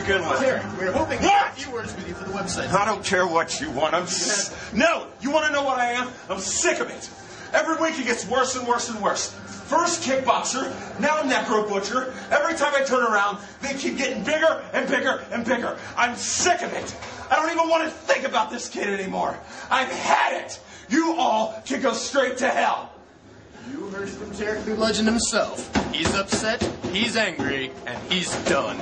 begin with. Terry, we're hoping to have a few words with you for the website. I don't care what you want. No, you want to know what I am? I'm sick of it. Every week it gets worse and worse and worse. First kickboxer, now necro butcher. Every time I turn around, they keep getting bigger and bigger and bigger. I'm sick of it. I don't even want to think about this kid anymore. I've had it. You all can go straight to hell. You heard it from Terry the Legend himself. He's upset, he's angry, and he's done.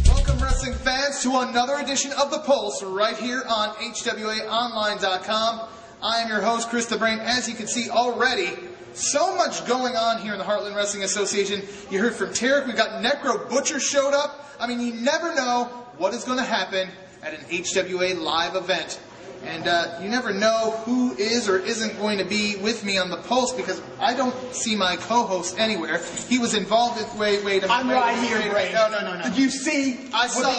Welcome, wrestling fans, to another edition of The Pulse right here on HWAOnline.com. I am your host, Chris the Brain. As you can see already, so much going on here in the Heartland Wrestling Association. You heard from Tarek. We got Necro Butcher showed up. I mean, you never know what is going to happen at an HWA live event. And you never know who is or isn't going to be with me on the Pulse because I don't see my co-host anywhere. He was involved in... Wait a minute. I'm right here, Ray. No. Did you see I saw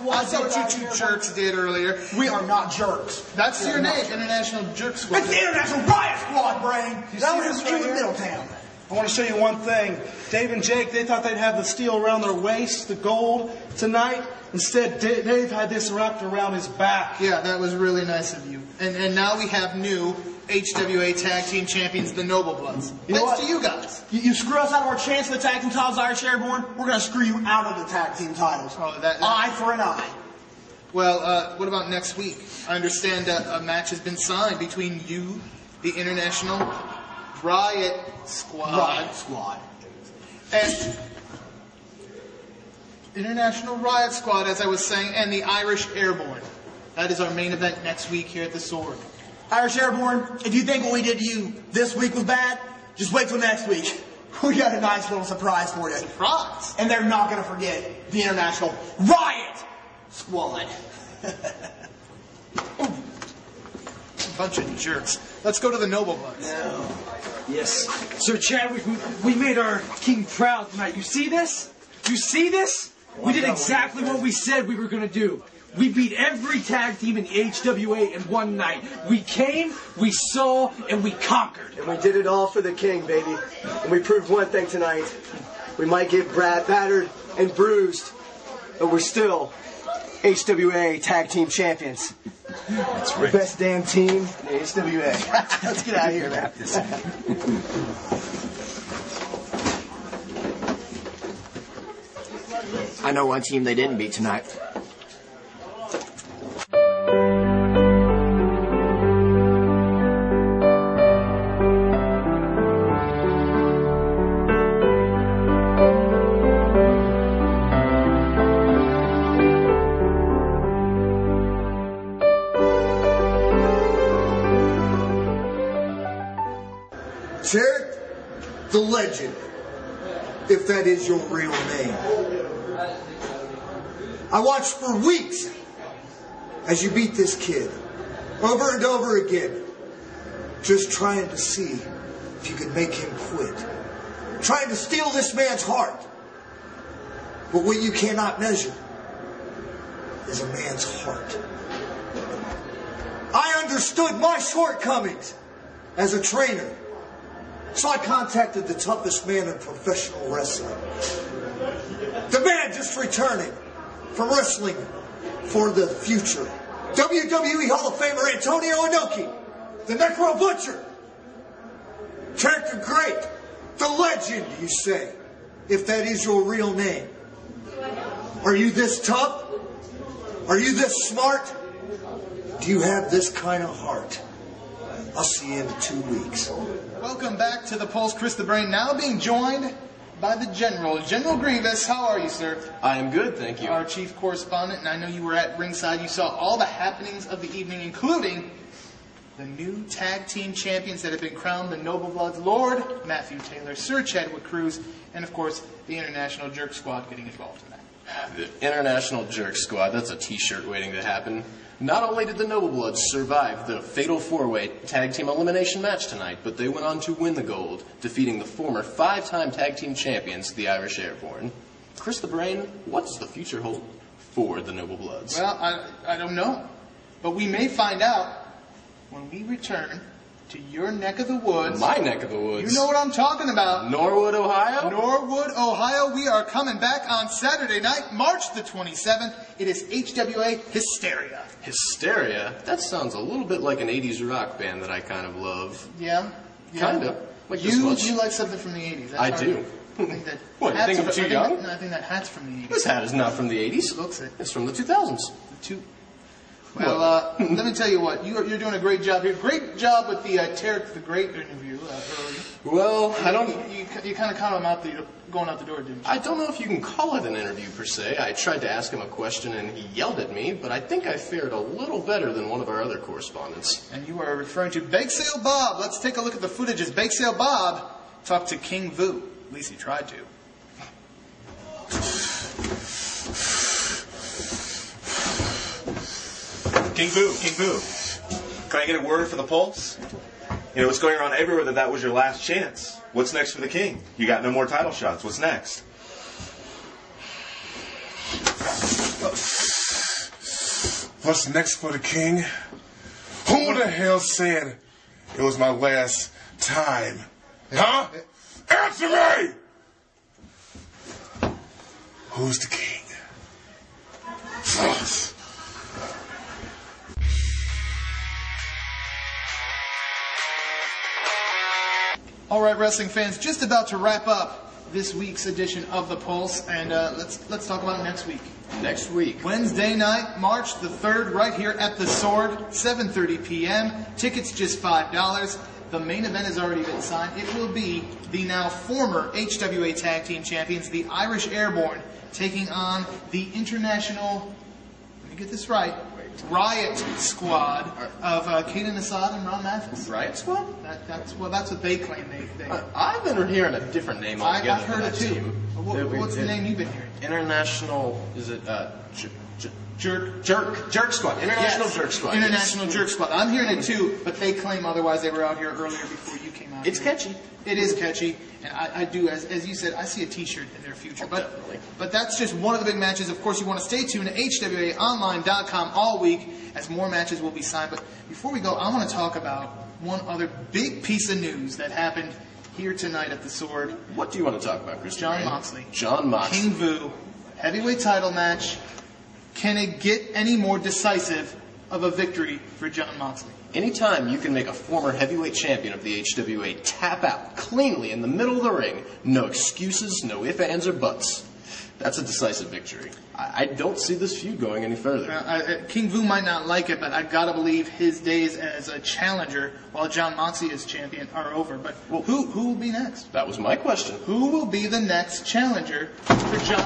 what you two jerks did earlier. We are not jerks. That's your name, International Jerk Squad. It's the International Riot Squad, Brain. That was in Middletown. I want to show you one thing. Dave and Jake, they thought they'd have the steel around their waist, the gold, tonight. Instead, Dave had this wrapped around his back. Yeah, that was really nice of you. And now we have new HWA Tag Team Champions, the Noble Bloods. Thanks to you guys. You screw us out of our chance at the tag team titles, Irish Airborne, we're going to screw you out of the tag team titles. Oh, eye for an eye. Well, what about next week? I understand a match has been signed between you, the International Riot Squad. And International Riot Squad, as I was saying, and the Irish Airborne. That is our main event next week here at the Sword. Irish Airborne, if you think what we did to you this week was bad, just wait till next week. We got a nice little surprise for you. Surprise? And they're not going to forget the International Riot Squad. Bunch of jerks. Let's go to the Noble Bloods. No. Yes. Sir Chadwick, we made our king proud tonight. You see this? You see this? We did exactly what we said we were going to do. We beat every tag team in the HWA in one night. We came, we saw, and we conquered. And we did it all for the king, baby. And we proved one thing tonight. We might get battered and bruised, but we're still HWA Tag Team Champions. That's right. The best damn team in the HWA. Let's get out of here, man. I know one team they didn't beat tonight. Tarek, the Legend, if that is your real name. I watched for weeks as you beat this kid over and over again, just trying to see if you could make him quit, trying to steal this man's heart. But what you cannot measure is a man's heart. I understood my shortcomings as a trainer, so I contacted the toughest man in professional wrestling, the man just returning from wrestling for the future, WWE Hall of Famer Antonio Inoki, the Necro Butcher. Tarek the Great, the Legend, you say, if that is your real name. Are you this tough? Are you this smart? Do you have this kind of heart? I'll see you in 2 weeks. Welcome back to the Pulse. Chris the Brain, now being joined by the General. General Grievous, how are you, sir? I am good, thank you. Our chief correspondent, and I know you were at ringside. You saw all the happenings of the evening, including the new tag team champions that have been crowned, the Noble Bloods, Lord Matthew Taylor, Sir Chadwick Cruz, and of course, the International Jerk Squad getting involved in that. The International Jerk Squad, that's a t-shirt waiting to happen. Not only did the Noble Bloods survive the Fatal 4-Way Tag Team Elimination match tonight, but they went on to win the gold, defeating the former 5-time Tag Team Champions, the Irish Airborne. Chris the Brain, what does the future hold for the Noble Bloods? Well, I don't know. But we may find out when we return to your neck of the woods. My neck of the woods. You know what I'm talking about. Norwood, Ohio? Norwood, Ohio. We are coming back on Saturday night, March the 27th. It is HWA Hysteria. Hysteria? That sounds a little bit like an 80s rock band that I kind of love. Yeah? Kind of. Like this much. You like something from the 80s. I do. I think that What, you think I'm too young? I think that hat's from the 80s. This hat is not from the 80s. It looks it. It's from the 2000s. Well, let me tell you what. You're doing a great job here. Great job with the Tarek the Great interview earlier. Well, I don't... You kind of caught him going out the door, didn't you? I don't know if you can call it an interview per se. I tried to ask him a question and he yelled at me, but I think I fared a little better than one of our other correspondents. And you are referring to Bake Sale Bob. Let's take a look at the footage as Bake Sale Bob talked to King Vu. At least he tried to. King Vu, can I get a word for the Pulse? You know, it's going around everywhere that was your last chance. What's next for the King? You got no more title shots. What's next? What's next for the King? Who the hell said it was my last time? Huh? Answer me! Who's the King? All right, wrestling fans, just about to wrap up this week's edition of The Pulse, and let's talk about next week. Next week. Wednesday night, March the 3rd, right here at the Sword, 7:30 p.m. Tickets just $5. The main event has already been signed. It will be the now former HWA Tag Team Champions, the Irish Airborne, taking on the international, let me get this right, Riot Squad of Kaden Assad and Ron Mathis. Riot Squad? That's what they claim. I've been hearing a different name altogether. I've heard it too. What's the name you've been hearing? International, is it Jerk Squad. International Jerk Squad. International Jerk Squad. I'm hearing it too, but they claim otherwise. They were out here earlier before you came out. It's here. catchy. It is catchy, and I do, as you said, I see a T-shirt in their future. Definitely. But that's just one of the big matches. Of course, you want to stay tuned to HWAOnline.com all week as more matches will be signed. But before we go, I want to talk about one other big piece of news that happened here tonight at the Sword. What do you want to talk about, Chris? Jon Moxley. Jon Moxley. King Vu, heavyweight title match. Can it get any more decisive of a victory for Jon Moxley? Anytime you can make a former heavyweight champion of the HWA tap out cleanly in the middle of the ring, no excuses, no ifs, ands, or buts. That's a decisive victory. I don't see this feud going any further. King Vu might not like it, but I gotta believe his days as a challenger while Jon Moxley is champion are over. But who will be next? That was my question. Who will be the next challenger for Jon?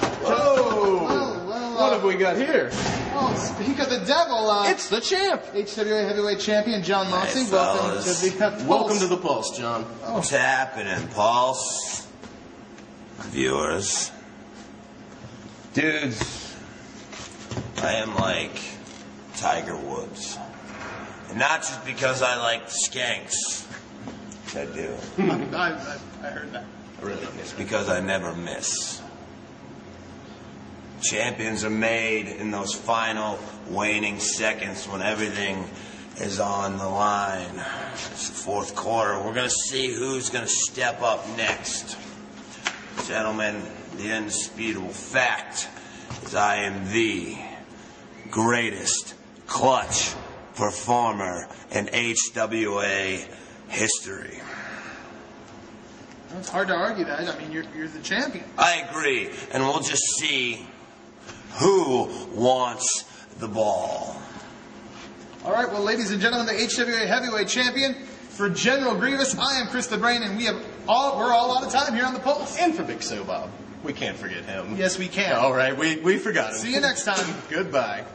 What have we got here? Oh, speak of the devil! It's the champ, HWA heavyweight champion Jon Moxley. Hey, welcome to the Pulse. Welcome to the Pulse, John. What's happening, Pulse? Viewers. Dudes, I am like Tiger Woods. And not just because I like the skanks. I do. I heard that. Really? It's because I never miss. Champions are made in those final waning seconds when everything is on the line. It's the fourth quarter. We're going to see who's going to step up next. Gentlemen, the indisputable fact is I am the greatest clutch performer in HWA history. Well, it's hard to argue that. I mean, you're the champion. I agree. And we'll just see who wants the ball. All right, well, ladies and gentlemen, the HWA heavyweight champion, for General Grievous, I am Chris the Brain, and we're all out of time here on the Pulse. And for Big Sale Bob. We can't forget him. Yes, we can. All right, we forgot him. See you next time. Goodbye.